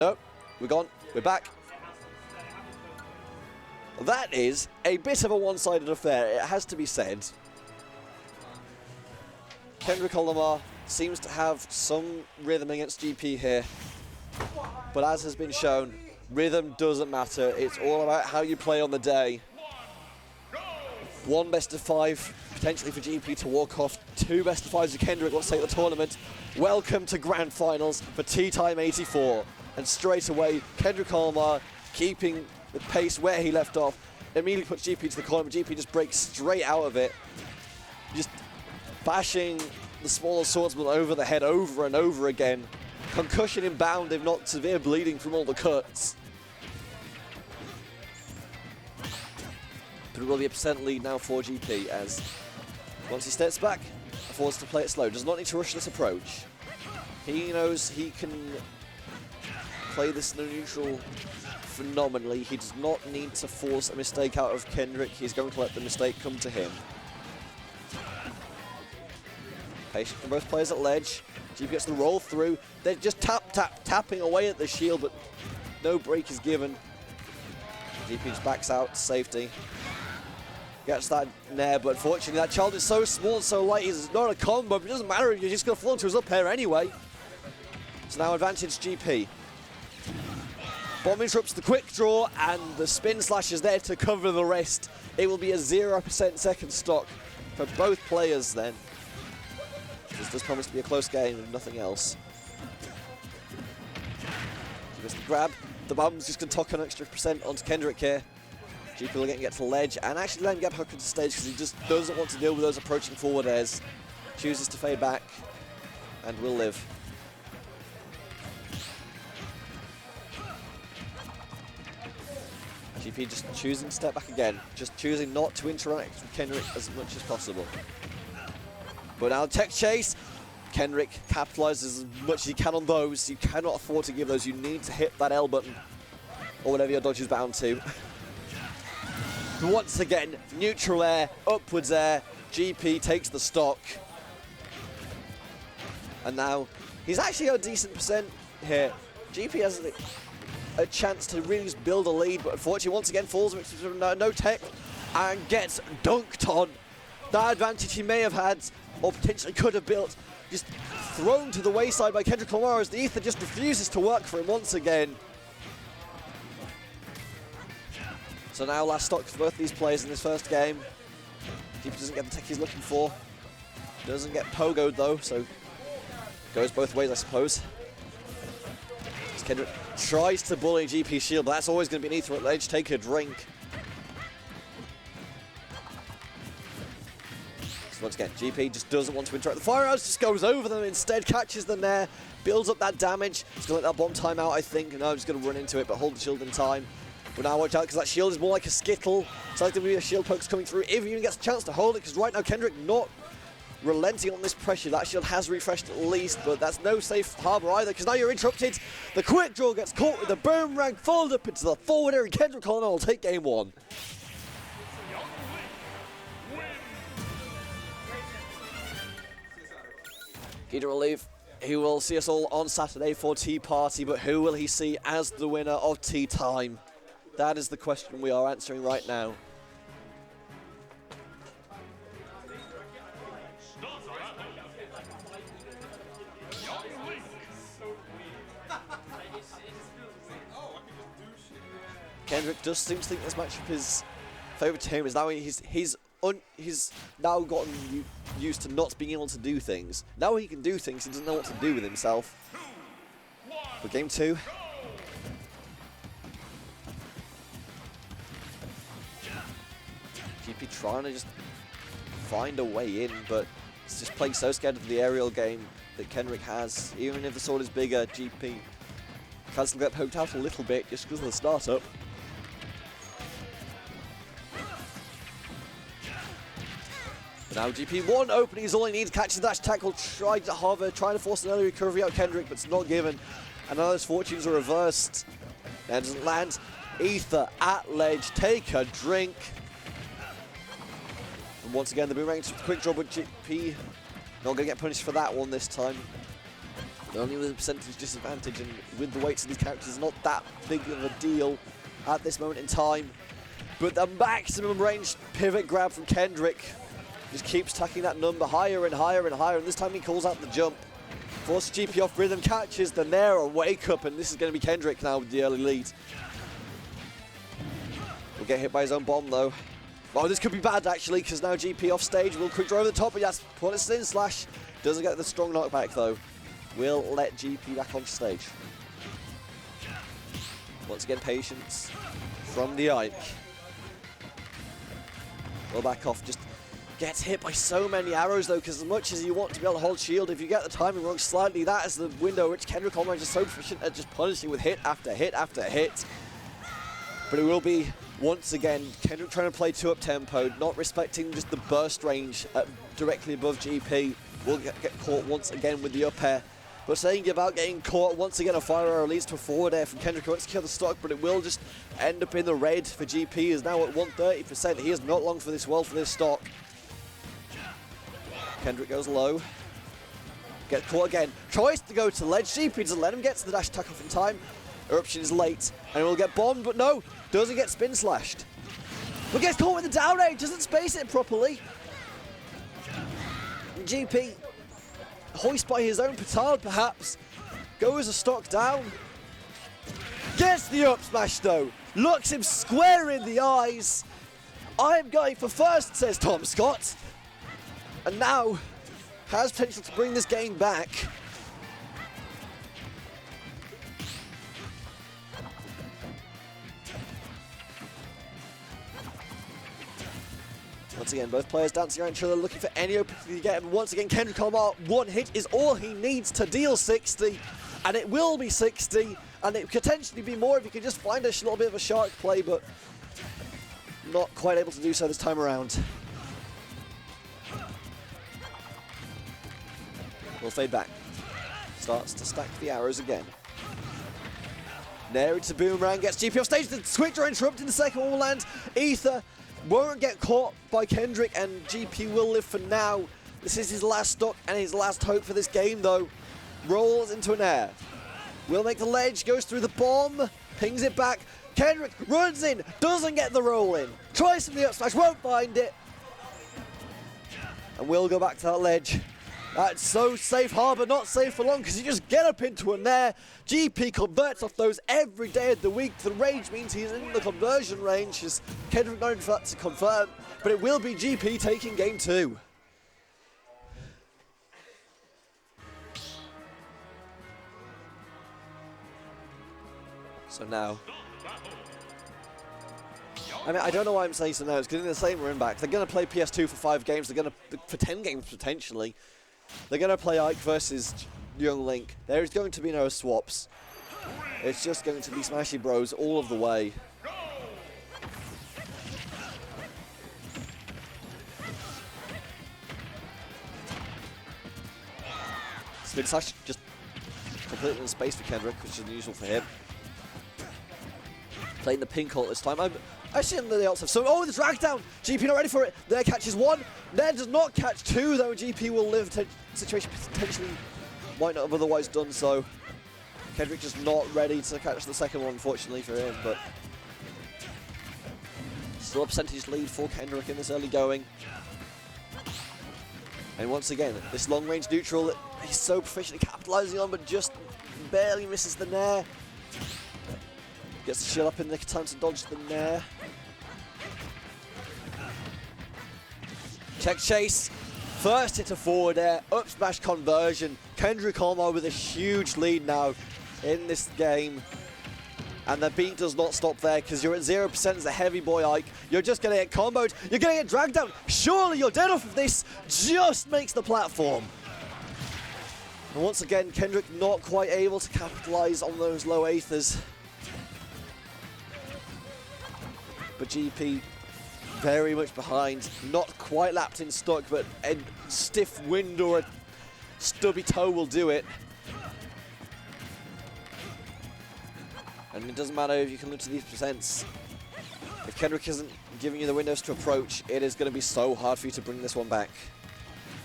No, we're gone. We're back. That is a bit of a one-sided affair, it has to be said. Kendrick Olimar seems to have some rhythm against GP here. But as has been shown, rhythm doesn't matter. It's all about how you play on the day. 1 best of 5, potentially for GP to walk off. 2 best of 5s for Kendrick wants to take the tournament. Welcome to Grand Finals for Tea Time 84. And straight away, Kendrick Olimar keeping the pace where he left off. Immediately puts GP to the corner, but GP just breaks straight out of it. Just bashing the smaller swordsman over the head over and over again. Concussion inbound, if not severe bleeding from all the cuts. But it will be a % lead now for GP as once he steps back, affords to play it slow. Does not need to rush this approach. He knows he can play this neutral phenomenally. He does not need to force a mistake out of Kendrick. He's going to let the mistake come to him. Patient from both players at ledge. GP gets the roll through. They're just tapping away at the shield, but no break is given. GP just backs out to safety. Gets that nair, but unfortunately that child is so small and so light, he's not a combo, but it doesn't matter, you're just going to fall into his up air anyway. So now advantage GP. Bomb interrupts the quick draw, and the spin slash is there to cover the rest. It will be a 0% second stock for both players then. This does promise to be a close game, if nothing else. He gets the grab. The bomb's just going to talk an extra % onto Kendrick here. GP will get to the ledge and actually let him get hooked into stage because he just doesn't want to deal with those approaching forward airs. Chooses to fade back and will live. GP just choosing to step back again, just choosing not to interact with Kendrick as much as possible. But now tech chase, Kendrick capitalizes as much as he can on those. You cannot afford to give those, you need to hit that L button or whatever your dodge is bound to. Once again, neutral air, upwards air, GP takes the stock. And now he's actually got a decent % here. GP has a chance to really just build a lead, but unfortunately once again falls with no tech and gets dunked on. That advantage he may have had or potentially could have built, just thrown to the wayside by Kendrick Olimar as the ether just refuses to work for him once again. So now last stock for both these players in this first game. GP doesn't get the tech he's looking for. Doesn't get pogoed though, so goes both ways I suppose. As Kendrick tries to bully GP's shield, but that's always going to be an ether at ledge. Take a drink. So once again, GP just doesn't want to interact. The fire arrows just goes over them, instead catches them there, builds up that damage. He's going to let that bomb time out, I think. No, he's going to run into it, but hold the shield in time. But now watch out, because that shield is more like a skittle. It's like there will be a shield pokes coming through if he even gets a chance to hold it, because right now Kendrick not relenting on this pressure. That shield has refreshed at least, but that's no safe harbor either, because now you're interrupted. The quick draw gets caught with the boomerang, followed up into the forward area. Kendrick Olimar will take game 1. Guido will leave. He will see us all on Saturday for Tea Party, but who will he see as the winner of Tea Time? That is the question we are answering right now. Kendrick does seem to think this matchup is favourite to him. Is now he's now gotten used to not being able to do things. Now he can do things, he doesn't know what to do with himself. For game 2. GP trying to just find a way in, but it's just playing so scared of the aerial game that Kendrick has. Even if the sword is bigger, GP can still get poked out a little bit just because of the startup. But now GP1 opening is all he needs. Catches the dash tackle, trying to hover, trying to force another recovery out of Kendrick, but it's not given. And now those fortunes are reversed. And doesn't land. Ether at ledge, take a drink. And once again, the boomerang quick draw, but GP not going to get punished for that one this time. Only with a percentage disadvantage, and with the weights of these characters, it's not that big of a deal at this moment in time. But the maximum range pivot grab from Kendrick just keeps tacking that number higher and higher and higher, and this time he calls out the jump. Forces GP off rhythm, catches the Nair, a wake up, and this is going to be Kendrick now with the early lead. Will get hit by his own bomb though. Oh, this could be bad actually, because now GP off stage. Will quick draw over the top, but yes, put it in slash. Doesn't get the strong knockback though. Will let GP back on stage. Once again, patience from the Ike. Will back off, just gets hit by so many arrows though, because as much as you want to be able to hold shield, if you get the timing wrong slightly, that is the window which Kendrick Olimar is so proficient at just punishing with hit after hit after hit. But it will be, once again, Kendrick trying to play 2-up tempo, not respecting just the burst range directly above GP. Will get caught once again with the up air. But saying about getting caught, once again a fire arrow leads to a forward air from Kendrick, who wants to kill the stock, but it will just end up in the red for GP. Is now at 130%. He is not long for this world for this stock. Kendrick goes low. Gets caught again. Tries to go to ledge. GP doesn't let him get to the dash attack off in time. Eruption is late, and will get bombed, but no, doesn't get spin slashed. But gets caught with the down air, doesn't space it properly. And GP, hoist by his own petard perhaps, goes a stock down. Gets the up smash though, looks him square in the eyes. I'm going for first, says Tom Scott. And now has potential to bring this game back. Once again, both players dancing around each other, looking for any opening to get. And once again, Kendrick Olimar, one hit is all he needs to deal 60. And it will be 60. And it could potentially be more if he could just find a little bit of a shark play, but not quite able to do so this time around. Will fade back. Starts to stack the arrows again. Nair into boomerang, gets GP off stage. The quick draw interrupted, the second one will land. Ether won't get caught by Kendrick, and GP will live for now. This is his last stock and his last hope for this game though. Rolls into an air. Will make the ledge, goes through the bomb, pings it back. Kendrick runs in, doesn't get the roll in. Tries from the up smash, won't find it. And will go back to that ledge. That's so safe harbor, not safe for long, because you just get up into an air. GP converts off those every day of the week. The range means he's in the conversion range. As Kendrick known for that to confirm, but it will be GP taking game 2. So now, I mean, I don't know why I'm saying so now. It's because in the same run back, they're going to play PS2 for 5 games. They're going to, for 10 games potentially. They're going to play Ike versus Young Link. There is going to be no swaps. It's just going to be Smashy Bros all of the way. Spin slash just completely in space for Kendrick, which is unusual for him. Playing the pink ult this time. I see the ults have so. Oh, the drag down! GP not ready for it. There catches 1. There does not catch 2, though. GP will live. Situation potentially might not have otherwise done so. Kendrick just not ready to catch the second one, unfortunately for him, but still a percentage lead for Kendrick in this early going. And once again, this long range neutral that he's so proficiently capitalizing on, but just barely misses the Nair. Gets the shield up in the time to dodge the Nair. Check chase. First hit a forward air. Up smash conversion. Kendrick Olimar with a huge lead now in this game. And the beat does not stop there, because you're at 0% as a heavy boy Ike. You're just going to get comboed. You're going to get dragged down. Surely you're dead off of this. Just makes the platform. And once again, Kendrick not quite able to capitalize on those low aethers. But GP very much behind, not quite lapped in stock, but a stiff wind or a stubby toe will do it. And it doesn't matter if you can live to these percents. If Kendrick isn't giving you the windows to approach, it is going to be so hard for you to bring this one back.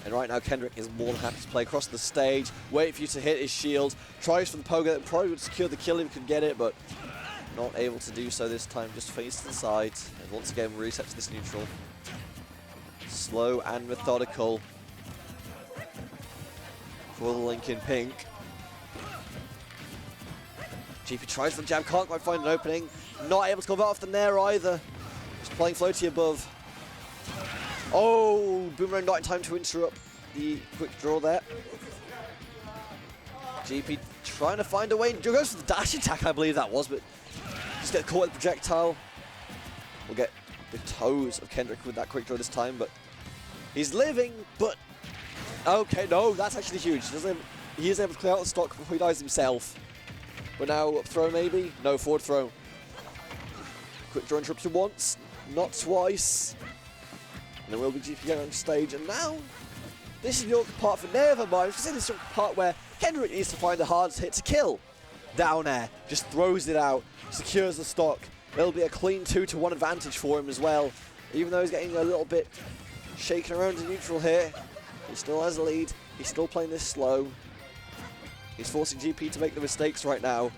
And right now, Kendrick is more than happy to play across the stage, wait for you to hit his shield, tries for the pogo that probably would secure the kill if he could get it, but not able to do so this time, just face to the side. And once again, reset to this neutral. Slow and methodical for the Link in pink. GP tries for the jab, can't quite find an opening. Not able to convert off the nair either. Just playing floaty above. Oh, Boomerang not in time to interrupt the quick draw there. GP trying to find a way. Goes for the dash attack, I believe that was, but just get caught with the projectile. We'll get the toes of Kendrick with that quick draw this time, but he's living, but okay, no, that's actually huge. He is able to clear out the stock before he dies himself. But now up throw maybe? No, forward throw. Quick draw interruption once, not twice. And there will be GP getting on stage, and now this is the awkward part for Nevermind. This is the part where Kendrick needs to find the hardest hit to kill. Down air, just throws it out, secures the stock. It'll be a clean 2-to-1 advantage for him as well. Even though he's getting a little bit shaken around in neutral here, he still has a lead. He's still playing this slow. He's forcing GP to make the mistakes right now.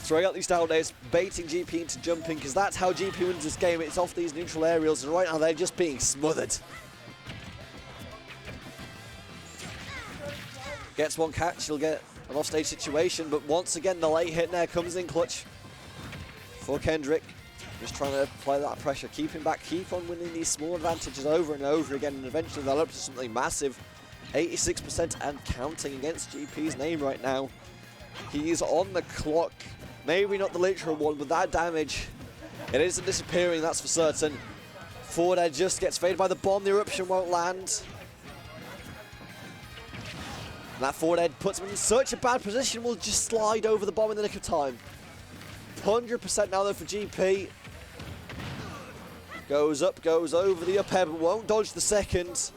Throwing out these down airs, baiting GP into jumping, because that's how GP wins this game. It's off these neutral aerials, and right now they're just being smothered. Gets one catch, he'll get an offstage situation, but once again the late hit there comes in clutch for Kendrick. Just trying to apply that pressure, keep him back, keep on winning these small advantages over and over again, and eventually they'll up to something massive. 86% and counting against GP's name right now. He's on the clock. Maybe not the literal one, but that damage, it isn't disappearing, that's for certain. Forward air just gets faded by the bomb, the eruption won't land. And that forward air puts him in such a bad position, will just slide over the bomb in the nick of time. 100% now though for GP. Goes up, goes over the up air, but won't dodge the second.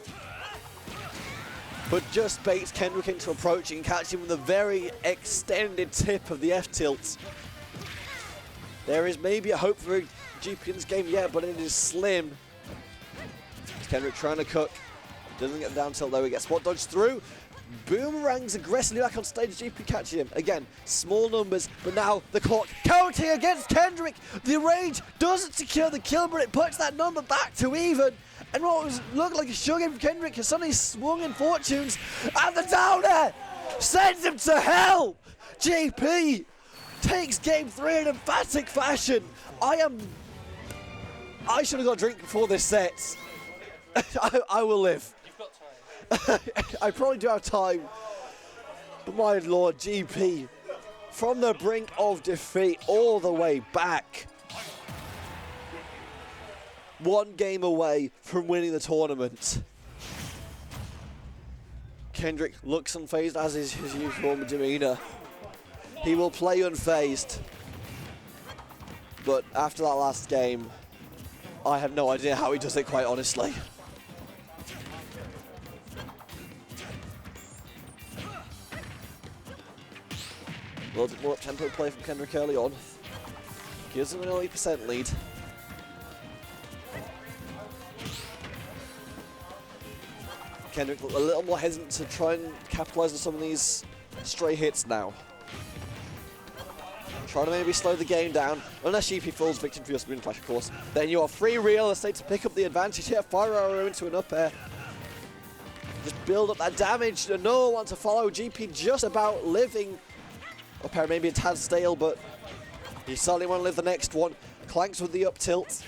But just baits Kendrick into approaching and catching him with a very extended tip of the F-tilt. There is maybe a hope for GP in this game yet, but it is slim. Kendrick trying to cook. Doesn't get the down tilt though, he gets spot dodged through. Boomerangs aggressively back on stage, GP catching him. Again, small numbers, but now the clock counting against Kendrick. The rage doesn't secure the kill, but it puts that number back to even. And what looked like a sure game from Kendrick has suddenly swung in fortunes. And the down air sends him to hell. GP takes game 3 in emphatic fashion. I should have got a drink before this set. I will live. I probably do have time, but my lord, GP, from the brink of defeat all the way back. One game away from winning the tournament. Kendrick looks unfazed, as is his usual demeanor. He will play unfazed. But after that last game, I have no idea how he does it, quite honestly. A little bit more up-tempo play from Kendrick early on. Gives him an 80% lead. Kendrick a little more hesitant to try and capitalize on some of these stray hits now. Trying to maybe slow the game down, unless GP falls victim to your screen clash, of course. Then you are free real estate to pick up the advantage here. Fire arrow into an up air. Just build up that damage. No one to follow. GP just about living. Up air maybe a tad stale, but he certainly want to live the next one. Clanks with the up tilt.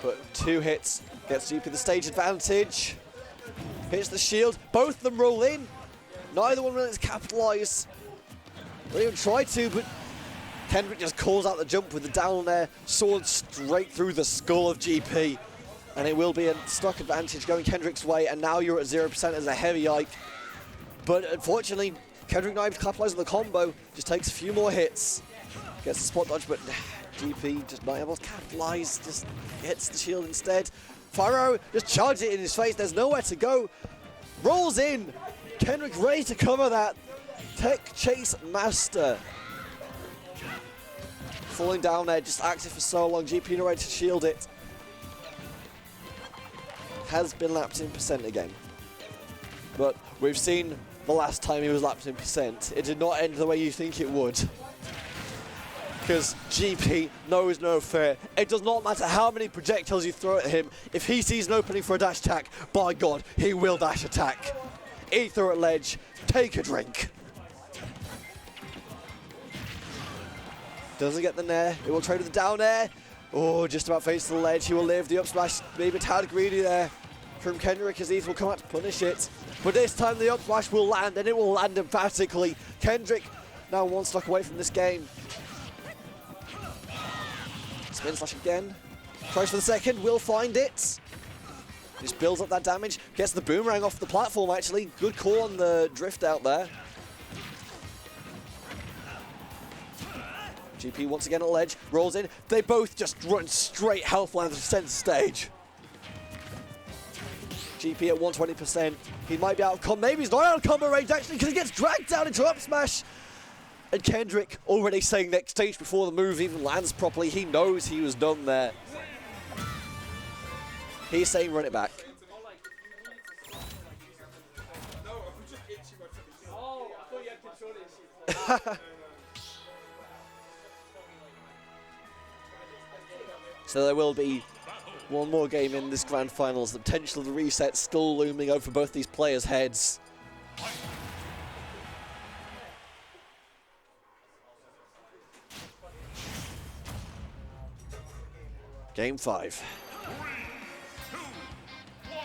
But 2 hits gets GP the stage advantage. Hits the shield. Both of them roll in. Neither one really capitalize. They even try to, but Kendrick just calls out the jump with the down air, sword straight through the skull of GP. And it will be a stock advantage going Kendrick's way, and now you're at 0% as a heavy hike. But unfortunately, Kendrick not able to capitalize on the combo, just takes a few more hits. Gets the spot dodge, but GP just not able to capitalize, just hits the shield instead. Fire arrow just charges it in his face, there's nowhere to go. Rolls in, Kendrick ready to cover that. Tech chase master. Falling down there, just active for so long, GP not ready to shield it. has been lapped in percent again. But we've seen the last time he was lapped in percent. It did not end the way you think it would. Because GP knows no fear. It does not matter how many projectiles you throw at him. If he sees an opening for a dash attack, by God, he will dash attack. Ether at ledge, take a drink. Doesn't get the nair. It will trade with the down air. Oh, just about face to the ledge. He will live. The up smash, maybe a tad greedy there from Kendrick as Ether will come out to punish it. But this time the up smash will land, and it will land emphatically. Kendrick now one stock away from this game. Spin slash again. Tries for the second, will find it. Just builds up that damage. Gets the boomerang off the platform, actually. Good call on the drift out there. GP once again at ledge, rolls in. They both just run straight health line to center stage. GP at 120%. He might be out of combo. Maybe he's not out of combo range actually because he gets dragged down into up smash. And Kendrick already saying next stage before the move even lands properly. He knows he was done there. He's saying run it back. So there will be one more game in this grand finals. The potential of the reset still looming over both these players' heads. Game 5. 3, 2, 1,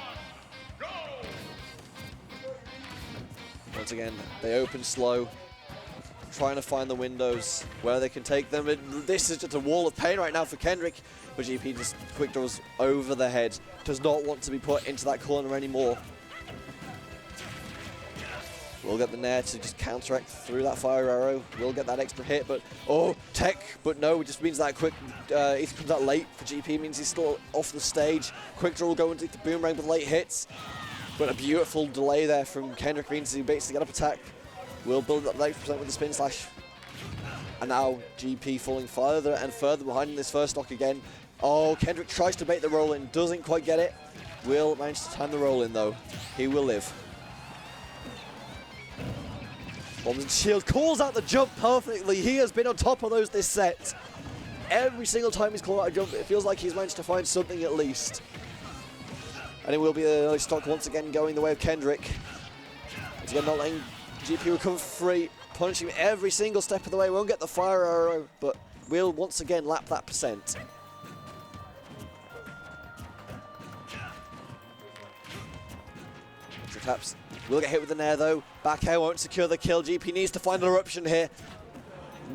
go! Once again, they open slow, trying to find the windows where they can take them. This is just a wall of pain right now for Kendrick, but GP just quick draws over the head. Does not want to be put into that corner anymore. We'll get the nair to just counteract through that fire arrow. We'll get that extra hit, but oh, tech, but no, it just means that quick, Ether comes out late for GP, means he's still off the stage. Quick draw will go into the boomerang with late hits, but a beautiful delay there from Kendrick means he basically get up attack. We'll build up 90% with the spin slash. And now GP falling further and further behind in this first stock again. Oh, Kendrick tries to bait the roll in, doesn't quite get it. Will manage to time the roll in though. He will live. Bombs and shield calls out the jump perfectly. He has been on top of those this set. Every single time he's called out a jump, it feels like he's managed to find something at least. And it will be the early stock once again going the way of Kendrick. Once again, not letting GP recover free, punishing him every single step of the way. Won't get the fire arrow, but will once again lap that percent. Extra taps. Will get hit with the nair though. Back air won't secure the kill. GP needs to find an eruption here.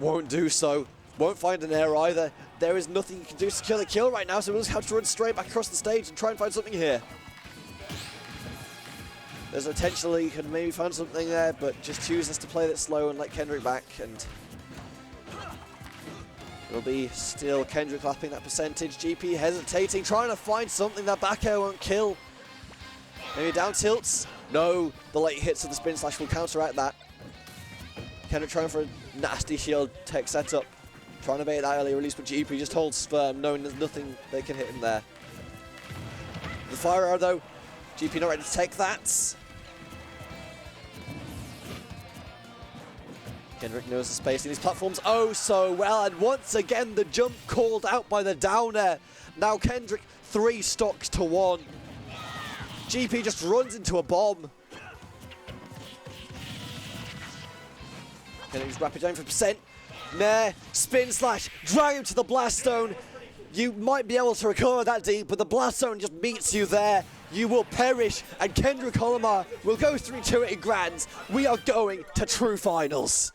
Won't do so. Won't find an air either. There is nothing you can do to secure the kill right now, so we'll just have to run straight back across the stage and try and find something here. There's potentially you can maybe find something there, but just chooses to play it slow and let Kendrick back, and it'll be still Kendrick lapping that percentage. GP hesitating, trying to find something. That back air won't kill. Maybe down tilts. No, the late hits of the spin slash will counteract that. Kendrick trying for a nasty shield tech setup. Trying to bait that early release, but GP just holds firm, knowing there's nothing they can hit him there. The fire arrow though, GP not ready to take that. Kendrick knows the space in these platforms oh so well, and once again the jump called out by the down air. Now Kendrick 3 stocks to 1. GP just runs into a bomb. Kendrick's rapid down for percent. Nair, spin slash, drag him to the blast zone. You might be able to recover that deep, but the blast zone just meets you there. You will perish, and Kendrick Olimar will go 3-2 in grands. We are going to true finals.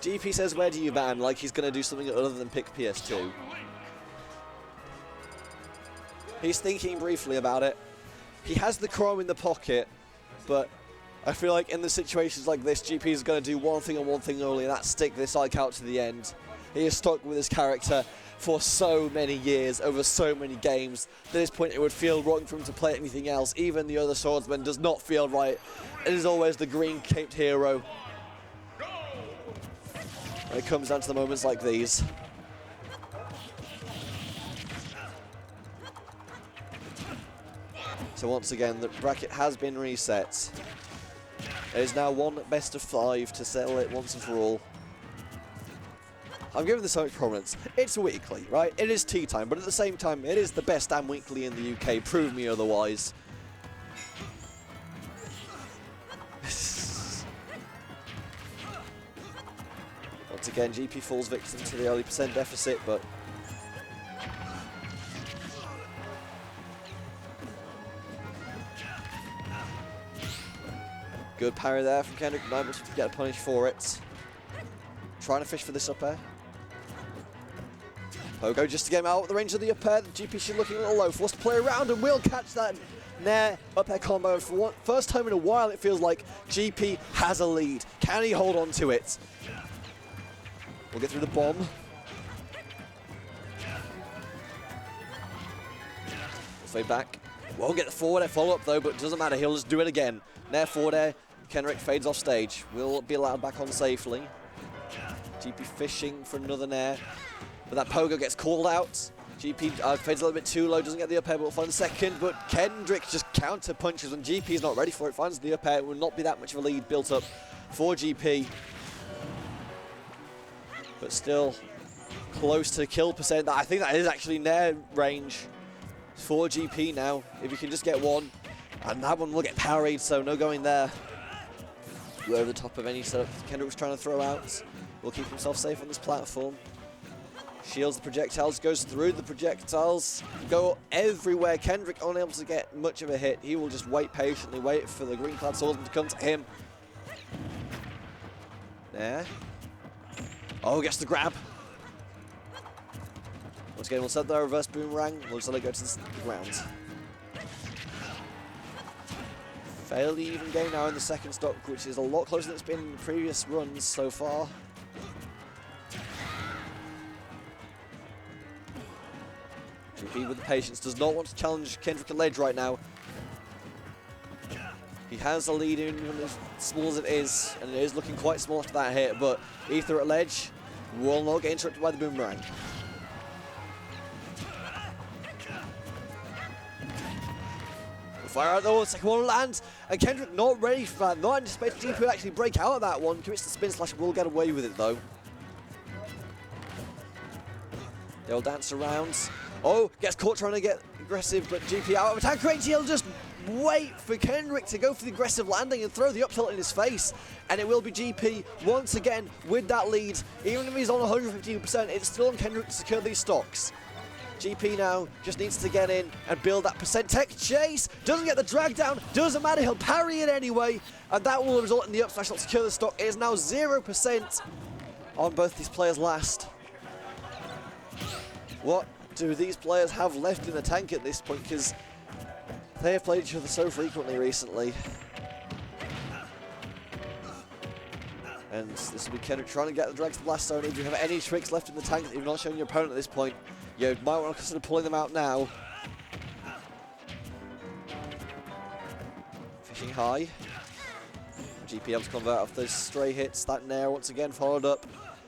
GP says, where do you ban? Like he's going to do something other than pick PS2. He's thinking briefly about it. He has the Chrome in the pocket, but I feel like in the situations like this, GP is going to do one thing and one thing only, and that's stick this Ike out to the end. He is stuck with his character for so many years, over so many games. At this point, it would feel wrong for him to play anything else. Even the other swordsman does not feel right. It is always the green-caped hero. when it comes down to the moments like these. So once again, the bracket has been reset. There is now one best of 5 to settle it once and for all. I'm giving this so much prominence. It's a weekly, right? It is tea time, but at the same time, it is the best damn weekly in the UK. Prove me otherwise. Once again, GP falls victim to the early percent deficit, but good parry there from Kendrick, not able to get a punish for it. Trying to fish for this up air. Pogo just to get him out of the range of the up air. The GP should looking a little low. Forced to play around and will catch that Nair up air combo. For first time in a while, it feels like GP has a lead. Can he hold on to it? We'll get through the bomb. Fade back. Won't get the forward air follow up though, but it doesn't matter. He'll just do it again. Nair forward air. Kendrick fades off stage. Will be allowed back on safely. GP fishing for another Nair. But that Pogo gets called out. GP fades a little bit too low, doesn't get the up air, but will find the second. But Kendrick just counter punches when GP is not ready for it. Finds the up air. It will not be that much of a lead built up for GP. But still close to kill percent. I think that is actually Nair range for GP now. If you can just get one. And that one will get parried, so no going there. Over the top of any setup Kendrick was trying to throw out. Will keep himself safe on this platform. Shields the projectiles, goes through the projectiles, go everywhere. Kendrick unable to get much of a hit. He will just wait patiently, wait for the green clad swordsman to come to him. There. Oh, gets the grab. Once again, we'll set the reverse boomerang. We'll just let it go to the ground. Fairly even game now in the second stock, which is a lot closer than it's been in the previous runs so far. GP with the patience, does not want to challenge Kendrick at ledge right now. He has a lead in as small as it is, and it is looking quite small after that hit, but Ether at ledge will not get interrupted by the boomerang. Fire out though, the second one lands, and Kendrick not ready for that, not anticipating GP to actually break out of that one. Commits the spin slash, will get away with it though. They'll dance around. Oh, gets caught trying to get aggressive, but GP out of attack range. He'll just wait for Kendrick to go for the aggressive landing and throw the up tilt in his face. And it will be GP once again with that lead. Even if he's on 115%, it's still on Kendrick to secure these stocks. GP now just needs to get in and build that percent. Tech chase, doesn't get the drag down, doesn't matter, he'll parry it anyway. And that will result in the up smash, not secure the stock. It is now 0% on both these players last. What do these players have left in the tank at this point? Because they have played each other so frequently recently. And this will be Kendrick trying to get the drag to the blast zone. If you have any tricks left in the tank that you've not shown your opponent at this point, you might want to consider pulling them out now. Fishing high. GP able to convert off those stray hits. That Nair once again followed up.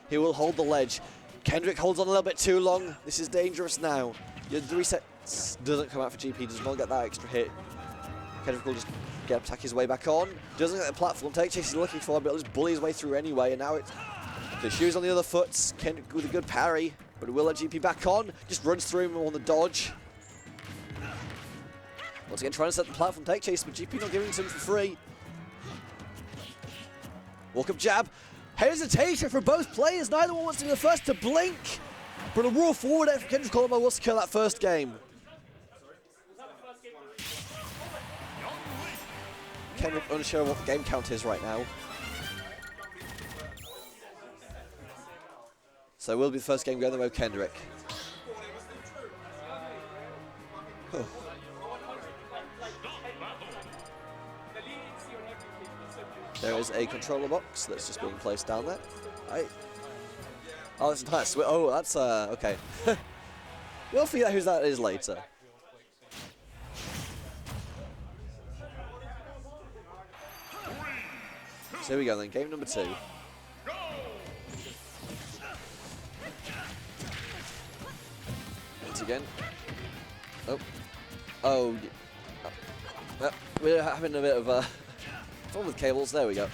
He will hold the ledge. Kendrick holds on a little bit too long. This is dangerous now. The reset doesn't come out for GP, does not get that extra hit. Kendrick will just attack his way back on. Doesn't get the platform take chase he's looking for, but he'll just bully his way through anyway. And now it's the shoes on the other foot. Kendrick with a good parry, but it will let GP back on. Just runs through him on the dodge. Once again, trying to set the platform take chase, but GP not giving it to him for free. Walk up jab. Hesitation for both players. Neither one wants to be the first to blink. But a raw forward air from Kendrick Olimar will secure that first game. Kendrick unsure what the game count is right now. So it will be the first game going the way of Kendrick. Oh. There is a controller box that's just being placed down there. Right. Oh, that's nice. Oh, that's okay. We'll figure out who that is later. So here we go then, game number 2. once again. Oh. Oh. We're having a bit of fun with cables. There we go.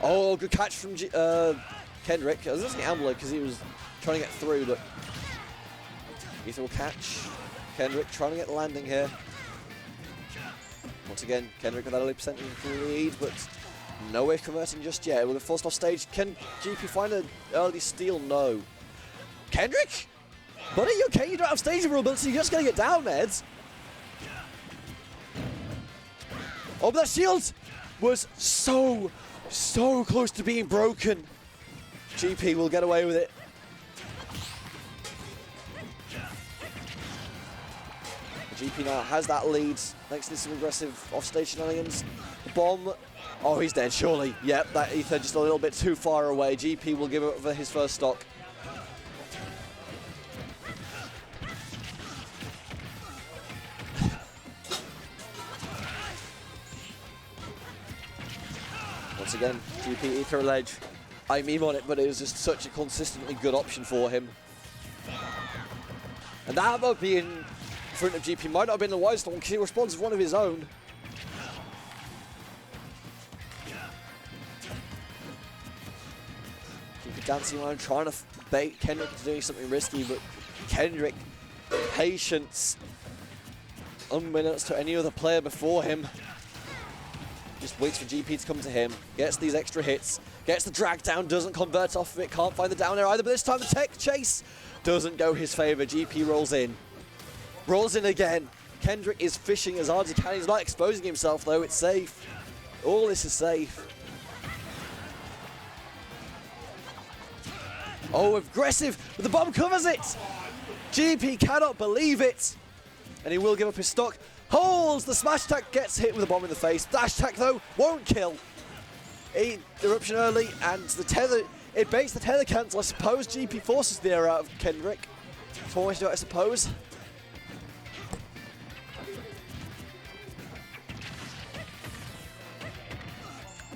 Oh, good catch from Kendrick. I was going to say Ambler because he was trying to get through, but Ether will catch. Kendrick trying to get the landing here. Once again, Kendrick with that 80% lead, but no way of converting just yet. We'll get forced off stage. Can GP find an early steal? No. Kendrick? Buddy, you okay? You don't have stage ability. You're just going to get down, Eds. Oh, but that shield was so close to being broken. GP will get away with it. GP now has that lead, thanks to some aggressive offstage shenanigans. The bomb, oh, he's dead, surely. Yep, that Ether just a little bit too far away. GP will give it for his first stock. Once again, GP Ether ledge. I meme on it, but it was just such a consistently good option for him. And that might be in front of GP might not have been the wisest one because he responds with one of his own. GP dancing around trying to bait Kendrick into doing something risky, but Kendrick, patience, unbeknownst to any other player before him, just waits for GP to come to him, gets these extra hits, gets the drag down, doesn't convert off of it, can't find the down air either, but this time the tech chase doesn't go his favor. GP rolls in. Rolls in again. Kendrick is fishing as hard as he can. He's not exposing himself though. It's safe. All this is safe. Oh, aggressive. But the bomb covers it. GP cannot believe it. And he will give up his stock. Holds the smash attack. Gets hit with a bomb in the face. Dash attack though won't kill. Eruption early and the tether. It baits the tether cancel. I suppose GP forces the air out of Kendrick. Force to do it, I suppose.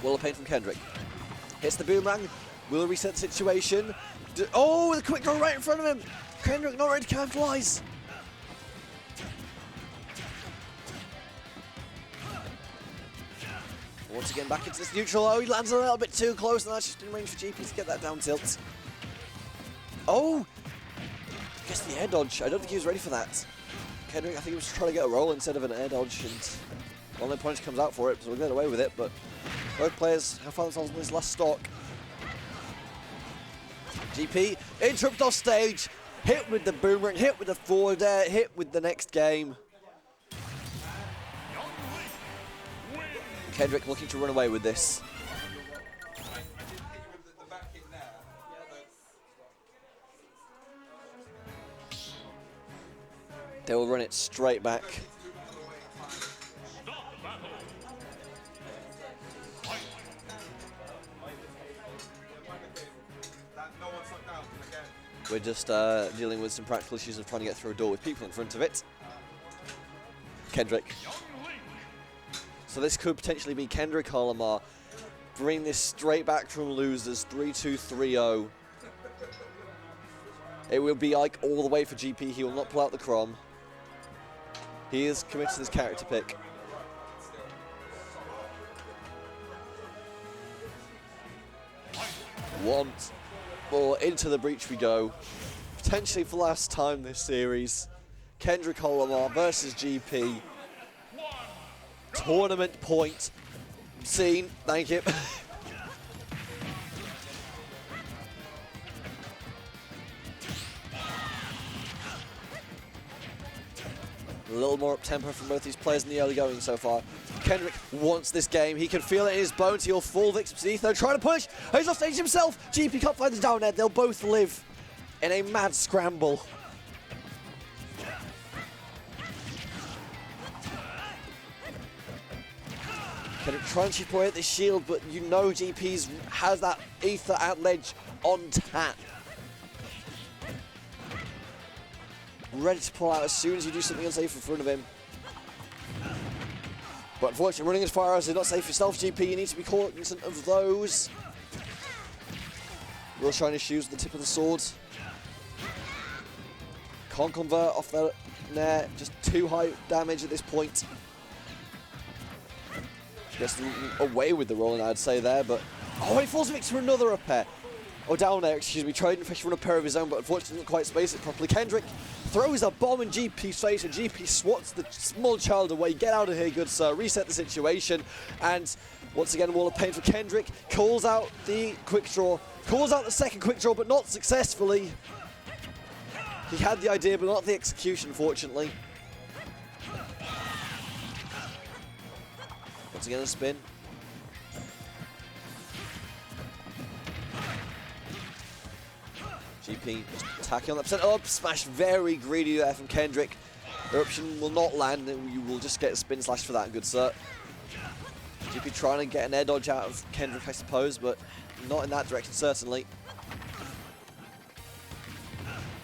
Wall of pain from Kendrick. Hits the boomerang. Will reset the situation. Oh, the quick draw right in front of him. Kendrick not ready to capitalize. Once again back into this neutral. Oh, he lands a little bit too close, and that's just in range for GP to get that down tilt. Oh! I guess the air dodge. I don't think he was ready for that. Kendrick, I think he was trying to get a roll instead of an air dodge, and only punch comes out for it, so we'll get away with it, but both players have found themselves in this last stock. GP, interrupt off stage, hit with the boomerang, hit with the forward air, hit with the next game. Kendrick looking to run away with this. They will run it straight back. We're just dealing with some practical issues of trying to get through a door with people in front of it. Kendrick. So this could potentially be Kendrick Olimar. Bring this straight back from losers, 3-2-3-0. It will be like all the way for GP. He will not pull out the Crom. He is committed to this character pick. Once more into the breach we go. Potentially for the last time this series. Kendrick Olimar versus GP. Tournament point. Scene. Thank you. A little more up-tempo from both these players in the early going so far. Kendrick wants this game. He can feel it in his bones. He'll fall victim to Etho. Trying to push. He's off stage himself. GP can't find the down air. They'll both live in a mad scramble. Kendrick trying to chip away at this shield, but you know GP's has that Ether out ledge on tap. Ready to pull out as soon as you do something unsafe in front of him. But unfortunately, running as far as is not safe yourself, GP. You need to be cognizant of those. Real shiny shoes with the tip of the sword. Can't convert off the nair. Just too high damage at this point. Gets away with the rolling, I'd say there, but... Oh, he falls victim to another up air. Oh, down there, excuse me. Tried and for an up air of his own, but unfortunately didn't quite space it properly. Kendrick throws a bomb in GP's face, and GP swats the small child away. Get out of here, good sir. Reset the situation. And once again, wall of pain for Kendrick. Calls out the quick draw. Calls out the second quick draw, but not successfully. He had the idea, but not the execution, fortunately. Once again, a spin. GP just attacking on that percent. Up smash, very greedy there from Kendrick. Eruption will not land, and you will just get a spin slash for that, good sir. GP trying to get an air dodge out of Kendrick, I suppose, but not in that direction, certainly.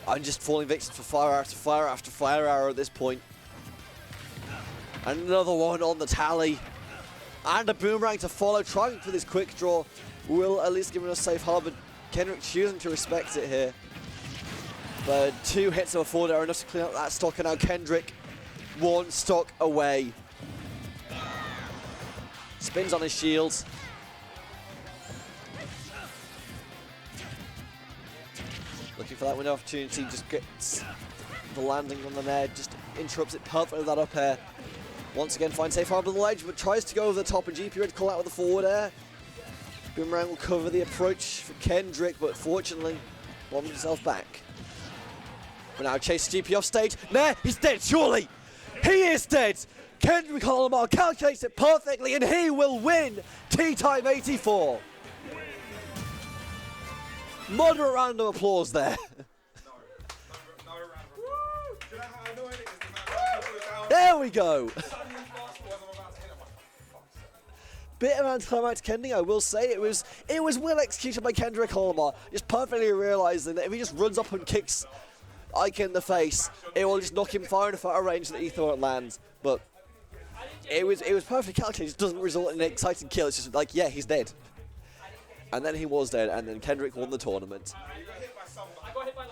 I'm just falling victim for fire after fire after fire arrow at this point. Another one on the tally. And a boomerang to follow, trying for this quick draw. Will at least give him a safe harbor. Kendrick choosing to respect it here. But 2 hits of a forward arrow enough to clean up that stock, and now Kendrick 1 stock away. Spins on his shields. Looking for that window opportunity, just gets the landing on the nair, just interrupts it perfectly with that up air. Once again finds safe harbor on the ledge, but tries to go over the top, and GP ready to call out with the forward air. Boomerang will cover the approach for Kendrick, but fortunately bombs himself back. But now chases GP off stage. Nair, he's dead, surely! He is dead! Kendrick Olimar calculates it perfectly, and he will win Tea Time 84. Moderate round of applause there. There we go. Bit of anticlimactic ending, I will say. It was well executed by Kendrick Olimar. Just perfectly realising that if he just runs up and kicks Ike in the face, it will just knock him far enough out of range that he thought it lands. But it was perfectly calculated. It just doesn't result in an exciting kill. It's just like, yeah, he's dead. And then he was dead, and then Kendrick won the tournament. I got hit by